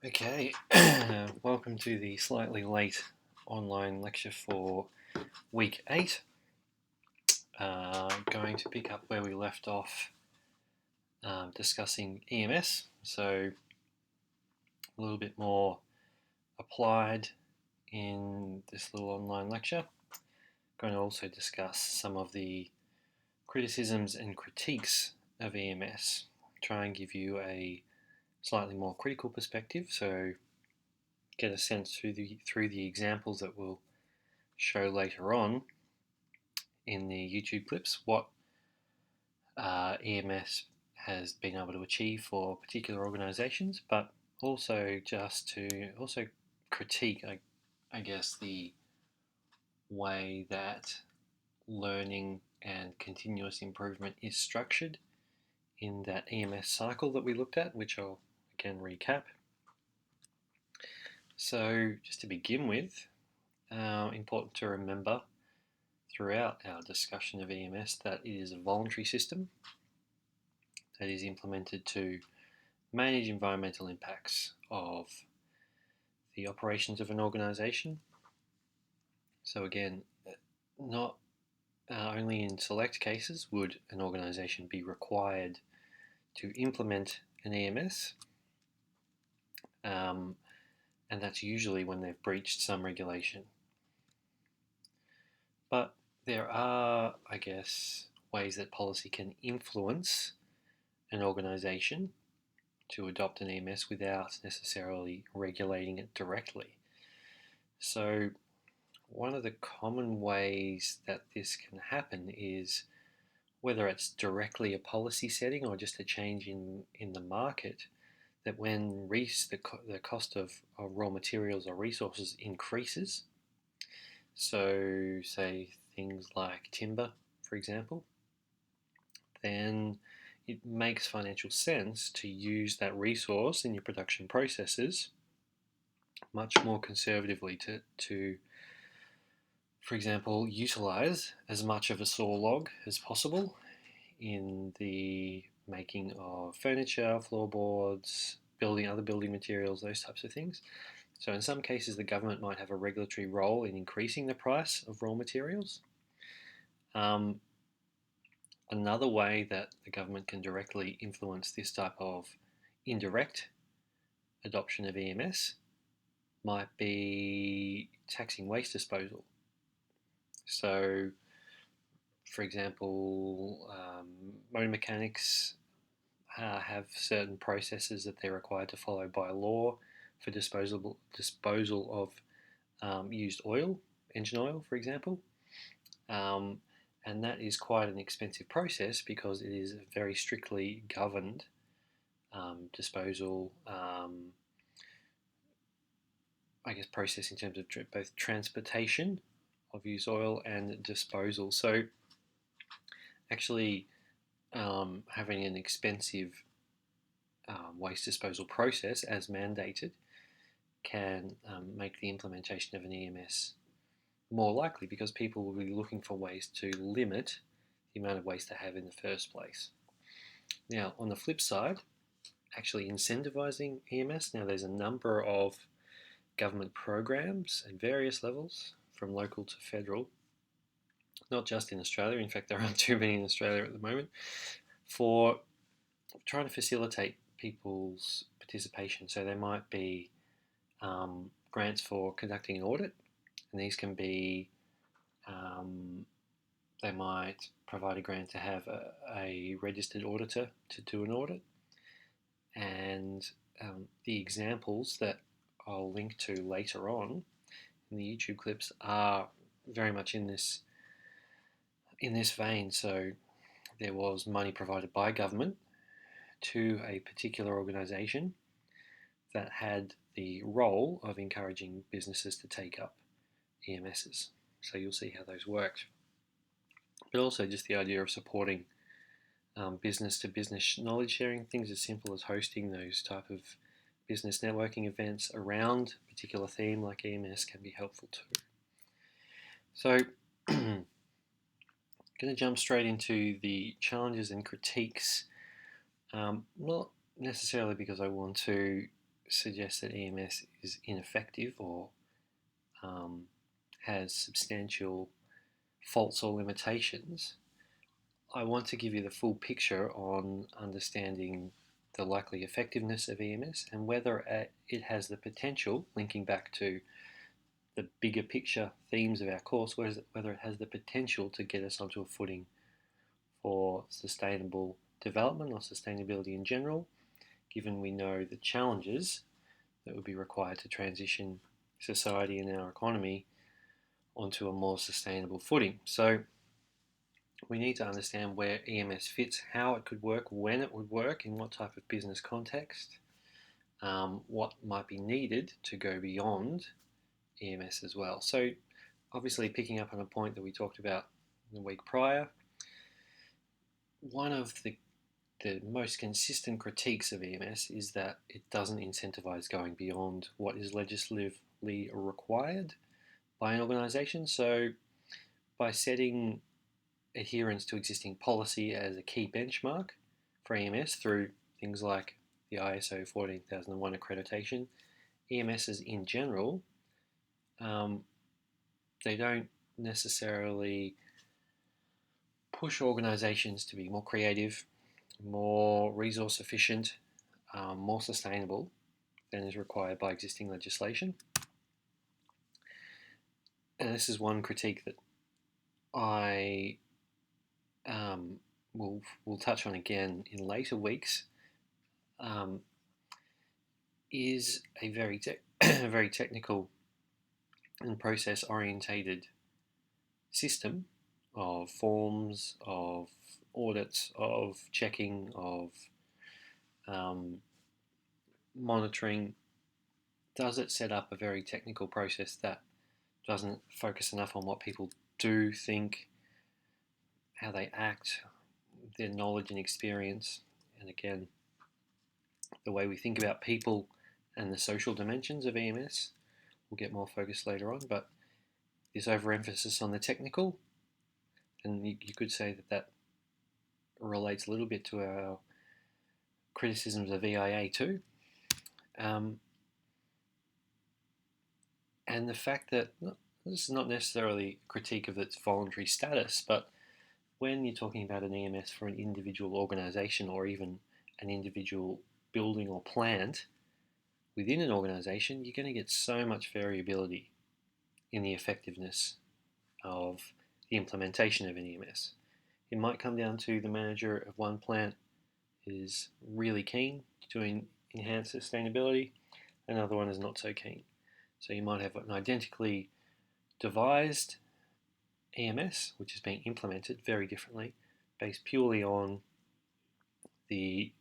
Okay, welcome to the slightly late online lecture for week 8. Going to pick up where we left off discussing EMS, so a little bit more applied in this little online lecture. Going to also discuss some of the criticisms and critiques of EMS, try and give you a slightly more critical perspective, so get a sense through the examples that we'll show later on in the YouTube clips what EMS has been able to achieve for particular organisations, but also just to also critique, I guess, the way that learning and continuous improvement is structured in that EMS cycle that we looked at, which I'll again recap. So just to begin with, important to remember throughout our discussion of EMS that it is a voluntary system that is implemented to manage environmental impacts of the operations of an organisation. So again, not only in select cases would an organisation be required to implement an EMS, and that's usually when they've breached some regulation. But there are, I guess, ways that policy can influence an organisation to adopt an EMS without necessarily regulating it directly. So one of the common ways that this can happen is whether it's directly a policy setting or just a change in the market, that when the cost of raw materials or resources increases, so say things like timber, for example, then it makes financial sense to use that resource in your production processes much more conservatively to for example, utilize as much of a saw log as possible in the making of furniture, floorboards, other building materials, those types of things. So in some cases, the government might have a regulatory role in increasing the price of raw materials. Another way that the government can directly influence this type of indirect adoption of EMS might be taxing waste disposal. So, for example, motor mechanics have certain processes that they're required to follow by law for disposal of used oil, engine oil, for example. And that is quite an expensive process because it is a very strictly governed disposal, I guess, process in terms of both transportation of used oil and disposal. So actually having an expensive waste disposal process as mandated can make the implementation of an EMS more likely because people will be looking for ways to limit the amount of waste they have in the first place. Now, on the flip side, actually incentivizing EMS, now there's a number of government programs at various levels, from local to federal, not just in Australia, in fact there aren't too many in Australia at the moment, for trying to facilitate people's participation. So there might be grants for conducting an audit, and these can be, they might provide a grant to have a registered auditor to do an audit. And the examples that I'll link to later on in the YouTube clips are very much in this vein. So there was money provided by government to a particular organisation that had the role of encouraging businesses to take up EMSs. So you'll see how those worked. But also just the idea of supporting business to business knowledge sharing, things as simple as hosting those type of business networking events around a particular theme like EMS can be helpful too. So I'm going to jump straight into the challenges and critiques, not necessarily because I want to suggest that EMS is ineffective or has substantial faults or limitations, I want to give you the full picture on understanding the likely effectiveness of EMS and whether it has the potential, linking back to the bigger picture themes of our course, whether it has the potential to get us onto a footing for sustainable development or sustainability in general, given we know the challenges that would be required to transition society and our economy onto a more sustainable footing. So we need to understand where EMS fits, how it could work, when it would work, in what type of business context, what might be needed to go beyond EMS as well. So obviously picking up on a point that we talked about the week prior, one of the most consistent critiques of EMS is that it doesn't incentivize going beyond what is legislatively required by an organisation. So by setting adherence to existing policy as a key benchmark for EMS through things like the ISO 14001 accreditation, EMSs in general, they don't necessarily push organisations to be more creative, more resource efficient, more sustainable than is required by existing legislation. And this is one critique that I will touch on again in later weeks, is a very very technical and process orientated system of forms, of audits, of checking, of monitoring. Does it set up a very technical process that doesn't focus enough on what people do, think, how they act, their knowledge and experience, and again, the way we think about people and the social dimensions of EMS. We'll get more focused later on, but this overemphasis on the technical, and you could say that relates a little bit to our criticisms of EIA too. And the fact that this is not necessarily a critique of its voluntary status, but when you're talking about an EMS for an individual organisation or even an individual building or plant within an organisation, you're going to get so much variability in the effectiveness of the implementation of an EMS. It might come down to the manager of one plant is really keen to enhance sustainability, another one is not so keen. So you might have an identically devised EMS, which is being implemented very differently, based purely on the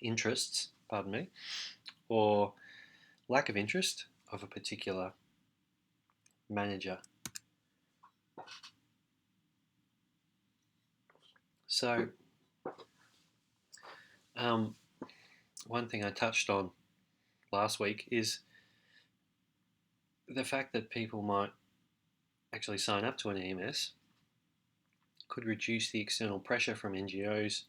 interests, or lack of interest of a particular manager. So, one thing I touched on last week is the fact that people might actually sign up to an EMS could reduce the external pressure from NGOs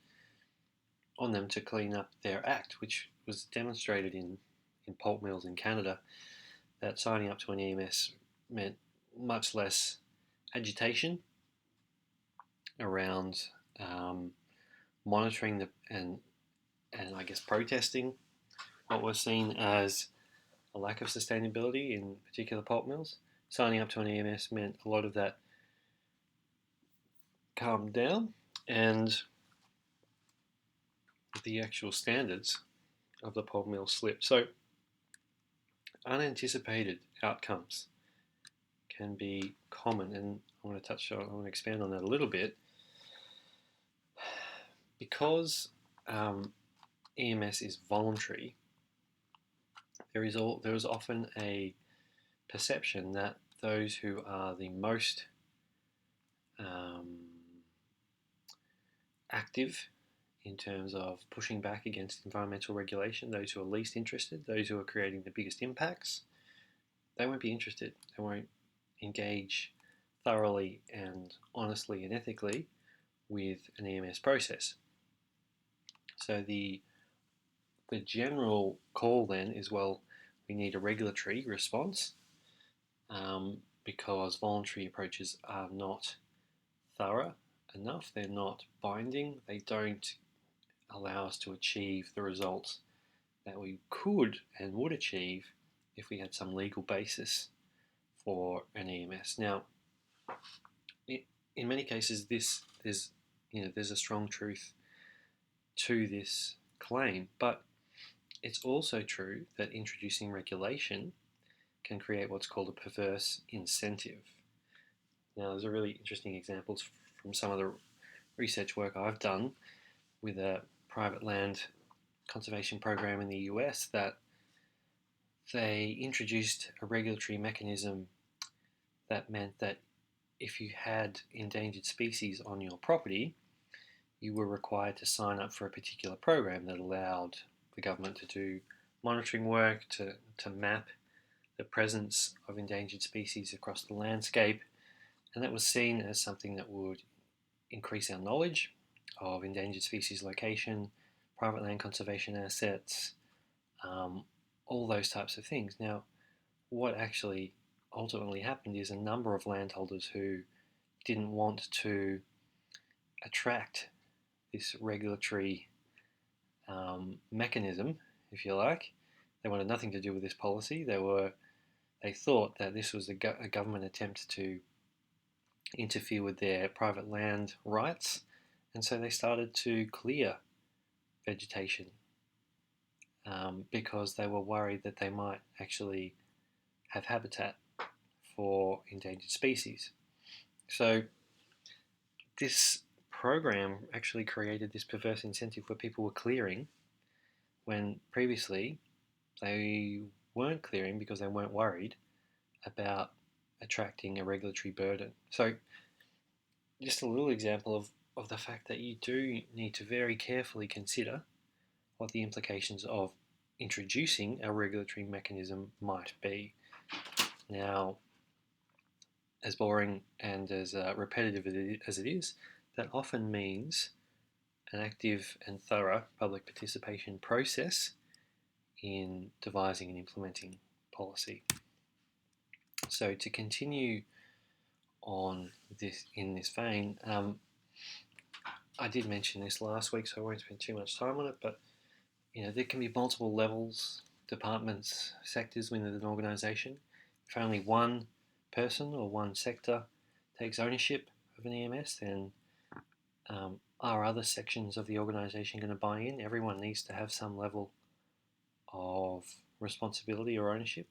on them to clean up their act, which was demonstrated in pulp mills in Canada, that signing up to an EMS meant much less agitation around monitoring and I guess protesting what was seen as a lack of sustainability in particular pulp mills. Signing up to an EMS meant a lot of that calmed down, and the actual standards of the pulp mill slipped. So unanticipated outcomes can be common, and I want to expand on that a little bit, because EMS is voluntary. There is often a perception that those who are the most active in terms of pushing back against environmental regulation, those who are least interested, those who are creating the biggest impacts, they won't be interested. They won't engage thoroughly and honestly and ethically with an EMS process. So the the general call then is, well, we need a regulatory response, because voluntary approaches are not thorough enough, they're not binding, they don't allow us to achieve the results that we could and would achieve if we had some legal basis for an EMS. Now, in many cases, there's a strong truth to this claim, but it's also true that introducing regulation can create what's called a perverse incentive. Now, there's a really interesting examples from some of the research work I've done with a private land conservation program in the US, that they introduced a regulatory mechanism that meant that if you had endangered species on your property, you were required to sign up for a particular program that allowed the government to do monitoring work, to map the presence of endangered species across the landscape, and that was seen as something that would increase our knowledge of endangered species location, private land conservation assets, all those types of things. Now, what actually ultimately happened is a number of landholders who didn't want to attract this regulatory mechanism, if you like. They wanted nothing to do with this policy. They thought that this was a government attempt to interfere with their private land rights, and so they started to clear vegetation, because they were worried that they might actually have habitat for endangered species. So this program actually created this perverse incentive where people were clearing when previously they weren't clearing because they weren't worried about attracting a regulatory burden. So just a little example of the fact that you do need to very carefully consider what the implications of introducing a regulatory mechanism might be. Now, as boring and as repetitive as it is, that often means an active and thorough public participation process in devising and implementing policy. So to continue on in this vein, I did mention this last week, so I won't spend too much time on it, but there can be multiple levels, departments, sectors within an organisation. If only one person or one sector takes ownership of an EMS, then are other sections of the organisation going to buy in? Everyone needs to have some level of responsibility or ownership.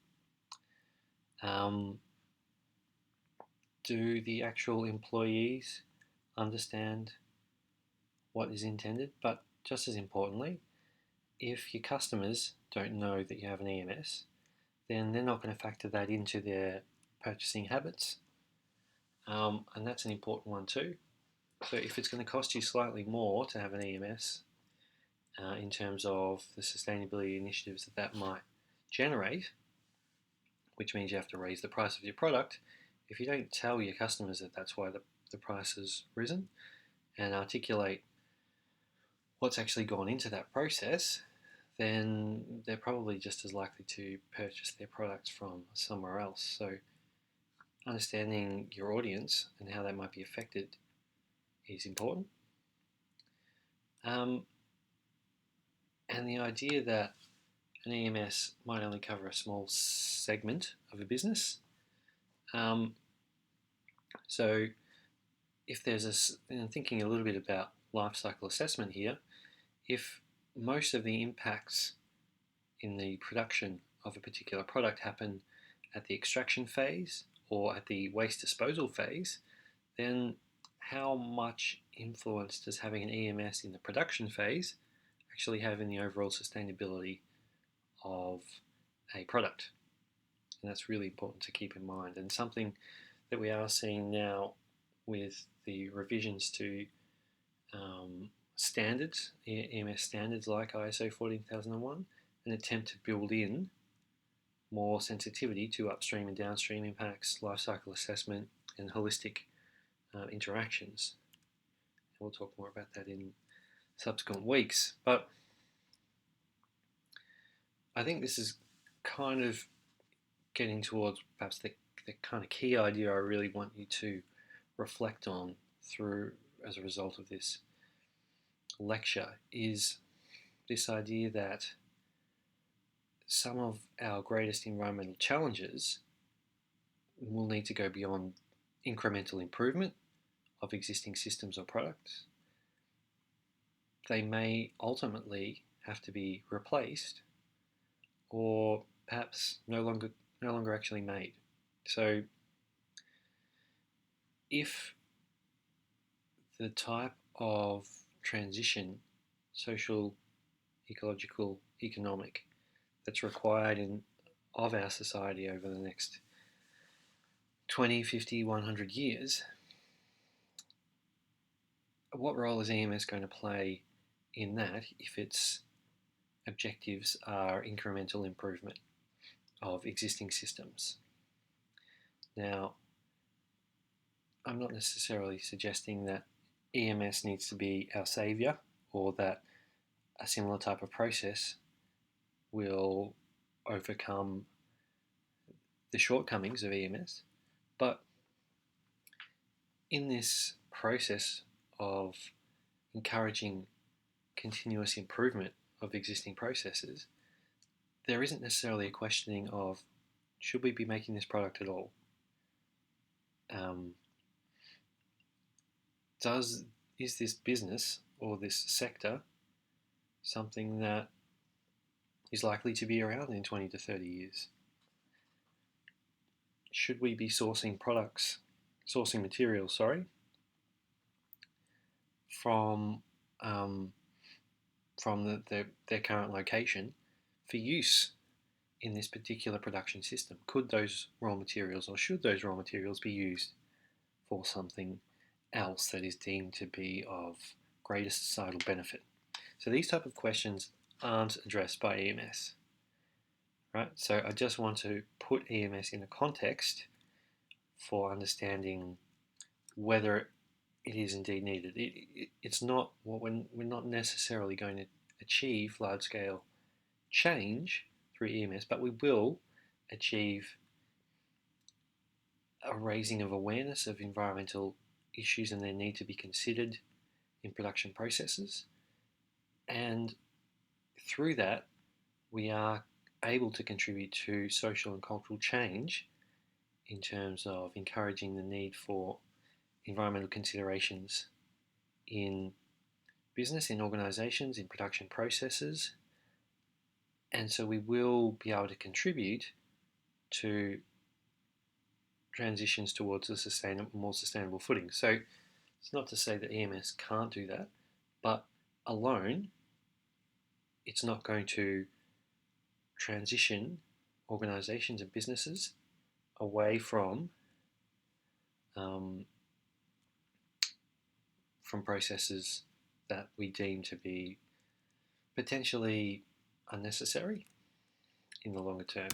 Do the actual employees understand what is intended? But just as importantly, if your customers don't know that you have an EMS, then they're not going to factor that into their purchasing habits. And that's an important one too. So if it's going to cost you slightly more to have an EMS, in terms of the sustainability initiatives that might generate, which means you have to raise the price of your product, if you don't tell your customers that that's why the price has risen and articulate what's actually gone into that process, then they're probably just as likely to purchase their products from somewhere else. So understanding your audience and how that might be affected is important. And the idea that an EMS might only cover a small segment of a business. So if there's thinking a little bit about life cycle assessment here, if most of the impacts in the production of a particular product happen at the extraction phase or at the waste disposal phase, then how much influence does having an EMS in the production phase actually have in the overall sustainability of a product? And that's really important to keep in mind, and something that we are seeing now with the revisions to standards, EMS standards like ISO 14001, an attempt to build in more sensitivity to upstream and downstream impacts, life cycle assessment, and holistic interactions. And we'll talk more about that in subsequent weeks. But I think this is kind of getting towards perhaps the kind of key idea I really want you to reflect on through as a result of this lecture is this idea that some of our greatest environmental challenges will need to go beyond incremental improvement of existing systems or products. They may ultimately have to be replaced or perhaps no longer actually made. So if the type of transition, social, ecological, economic, that's required of our society over the next 20, 50, 100 years, what role is EMS going to play in that if its objectives are incremental improvement of existing systems? Now, I'm not necessarily suggesting that EMS needs to be our saviour or that a similar type of process will overcome the shortcomings of EMS, but in this process of encouraging continuous improvement of existing processes, there isn't necessarily a questioning of should we be making this product at all? Is this business or this sector something that is likely to be around in 20 to 30 years? Should we be sourcing materials, from their current location for use in this particular production system? Could those raw materials, or should those raw materials, be used for something else that is deemed to be of greater societal benefit? So these type of questions aren't addressed by EMS, right? So I just want to put EMS in a context for understanding whether it is indeed needed. It's not what we're not necessarily going to achieve large-scale change through EMS, but we will achieve a raising of awareness of environmental issues and their need to be considered in production processes. And through that, we are able to contribute to social and cultural change in terms of encouraging the need for environmental considerations in business, in organisations, in production processes. And so we will be able to contribute to transitions towards a more sustainable footing. So it's not to say that EMS can't do that, but alone, it's not going to transition organisations and businesses away from processes that we deem to be potentially unnecessary in the longer term.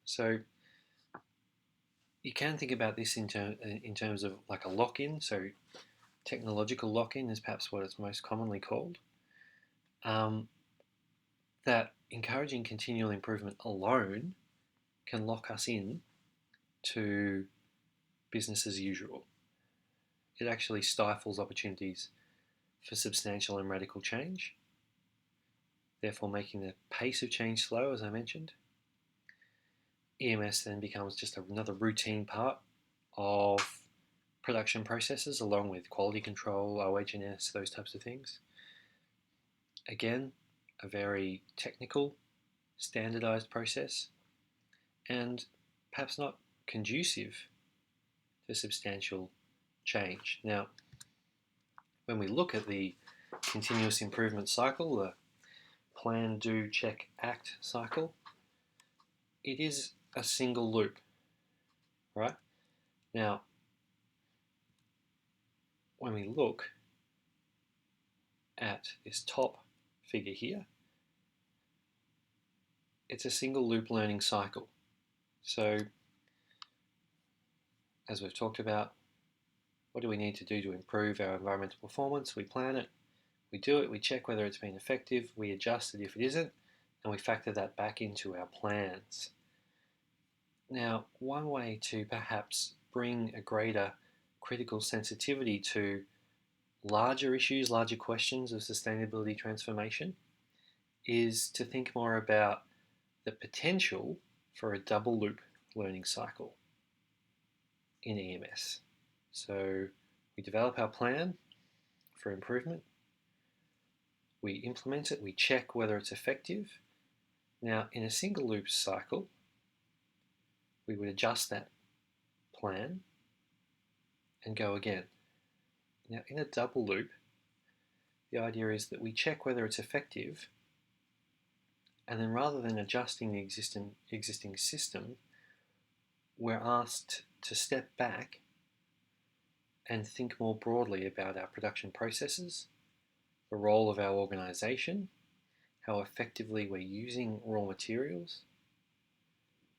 So you can think about this in terms of like a lock-in. So technological lock-in is perhaps what it's most commonly called. That encouraging continual improvement alone can lock us in to business as usual. It actually stifles opportunities for substantial and radical change, therefore making the pace of change slow, as I mentioned. EMS then becomes just another routine part of production processes, along with quality control, OH&S, those types of things. Again, a very technical, standardized process, and perhaps not conducive to substantial change. Now, when we look at the continuous improvement cycle, the plan, do, check, act cycle, it is a single loop, right? Now, when we look at this top figure here, it's a single loop learning cycle. So, as we've talked about, what do we need to do to improve our environmental performance? We plan it, we do it, we check whether it's been effective, we adjust it if it isn't, and we factor that back into our plans. Now, one way to perhaps bring a greater critical sensitivity to larger issues, larger questions of sustainability transformation is to think more about the potential for a double loop learning cycle in EMS. So we develop our plan for improvement, we implement it, we check whether it's effective. Now, in a single loop cycle, we would adjust that plan and go again. Now, in a double loop, the idea is that we check whether it's effective, and then rather than adjusting the existing system, we're asked to step back and think more broadly about our production processes, the role of our organisation, how effectively we're using raw materials,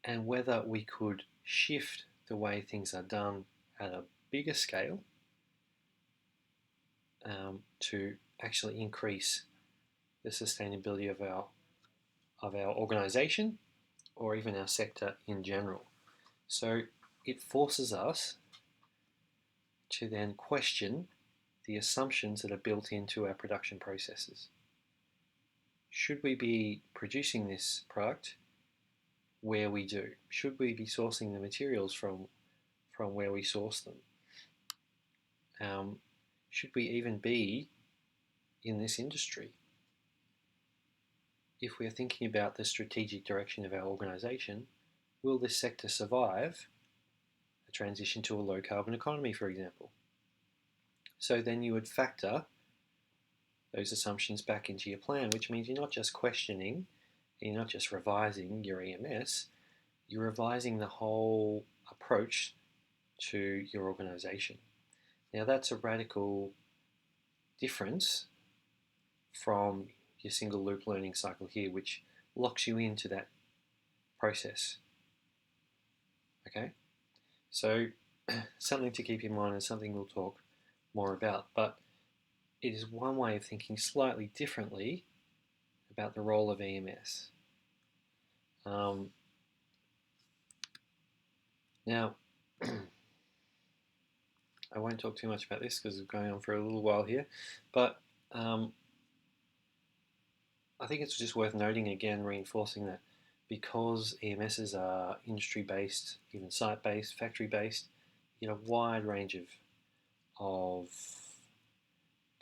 and whether we could shift the way things are done at a bigger scale to actually increase the sustainability of our organisation or even our sector in general. So it forces us to then question the assumptions that are built into our production processes. Should we be producing this product where we do? Should we be sourcing the materials from where we source them? Should we even be in this industry? If we're thinking about the strategic direction of our organisation, will this sector survive a transition to a low carbon economy, for example? So then you would factor those assumptions back into your plan, which means you're not just questioning, you're not just revising your EMS, you're revising the whole approach to your organisation. Now that's a radical difference from your single loop learning cycle here, which locks you into that process. Okay, so something to keep in mind and something we'll talk more about, but it is one way of thinking slightly differently about the role of EMS. Now, I won't talk too much about this because it's going on for a little while here, but I think it's just worth noting again, reinforcing that because EMSs are industry-based, even site-based, factory-based, you get a wide range of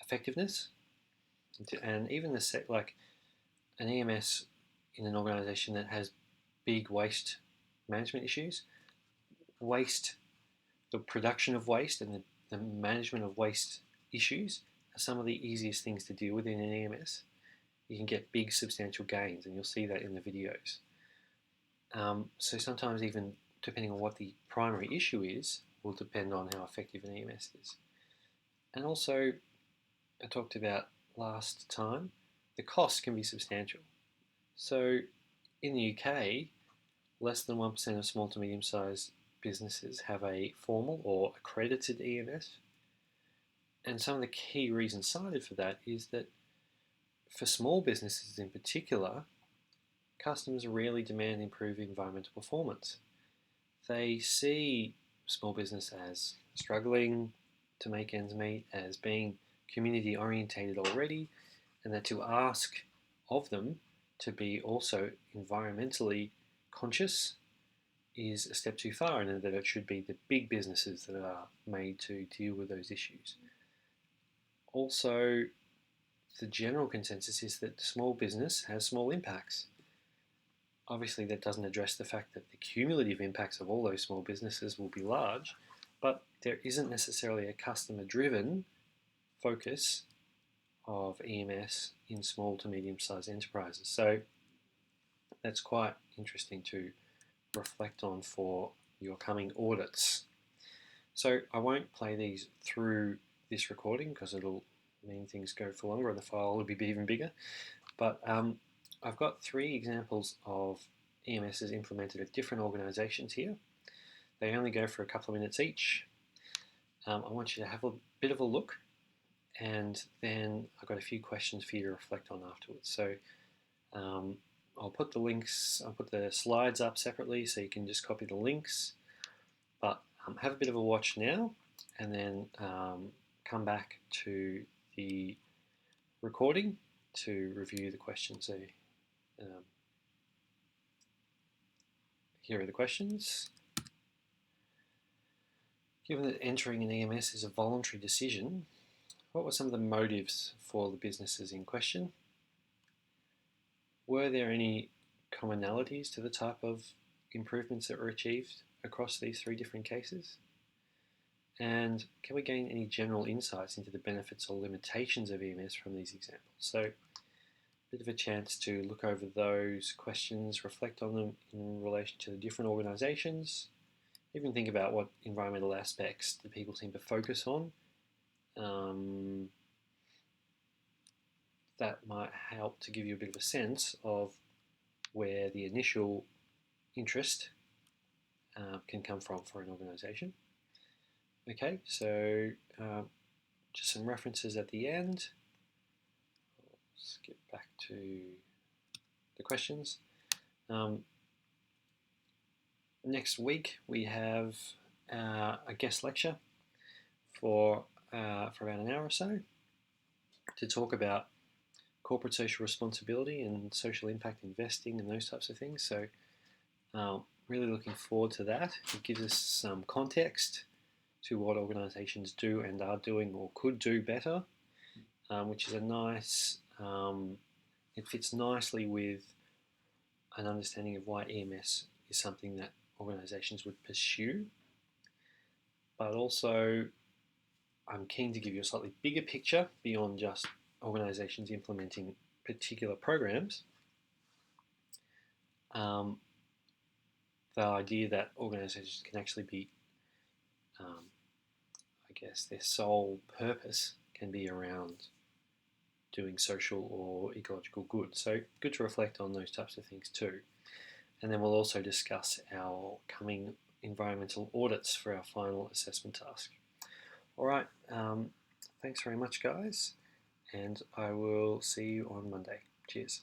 effectiveness, and even like an EMS in an organisation that has big waste management issues, the production of waste and the management of waste issues are some of the easiest things to deal with in an EMS. You can get big substantial gains, and you'll see that in the videos. So sometimes even depending on what the primary issue is will depend on how effective an EMS is. And also, I talked about last time, the cost can be substantial. So in the UK, less than 1% of small to medium-sized businesses have a formal or accredited EMS. And some of the key reasons cited for that is that for small businesses in particular, customers rarely demand improved environmental performance. They see small business as struggling to make ends meet, as being community orientated already, and that to ask of them to be also environmentally conscious is a step too far, and that it should be the big businesses that are made to deal with those issues. Also, the general consensus is that small business has small impacts. Obviously, that doesn't address the fact that the cumulative impacts of all those small businesses will be large, but there isn't necessarily a customer-driven focus of EMS in small to medium-sized enterprises. So that's quite interesting to reflect on for your coming audits. So I won't play these through this recording because it'll mean things go for longer and the file will be even bigger. But I've got 3 examples of EMSs implemented at different organisations here. They only go for a couple of minutes each. I want you to have a bit of a look, and then I've got a few questions for you to reflect on afterwards. So I'll put the slides up separately so you can just copy the links. But have a bit of a watch now, and then come back to the recording to review the questions. So here are the questions. Given that entering an EMS is a voluntary decision, what were some of the motives for the businesses in question? Were there any commonalities to the type of improvements that were achieved across these three different cases? And can we gain any general insights into the benefits or limitations of EMS from these examples? So, a bit of a chance to look over those questions, reflect on them in relation to the different organisations, even think about what environmental aspects do people seem to focus on. That might help to give you a bit of a sense of where the initial interest can come from for an organisation. Okay, so just some references at the end. Let's get back to the questions. Next week we have a guest lecture for about an hour or so to talk about corporate social responsibility and social impact investing and those types of things. So really looking forward to that. It gives us some context to what organisations do and are doing or could do better, which is a nice, it fits nicely with an understanding of why EMS is something that organisations would pursue. But also, I'm keen to give you a slightly bigger picture beyond just organisations implementing particular programs. The idea that organisations can actually be, I guess, their sole purpose can be around doing social or ecological good. So good to reflect on those types of things too. And then we'll also discuss our coming environmental audits for our final assessment task. All right, thanks very much, guys, and I will see you on Monday. Cheers.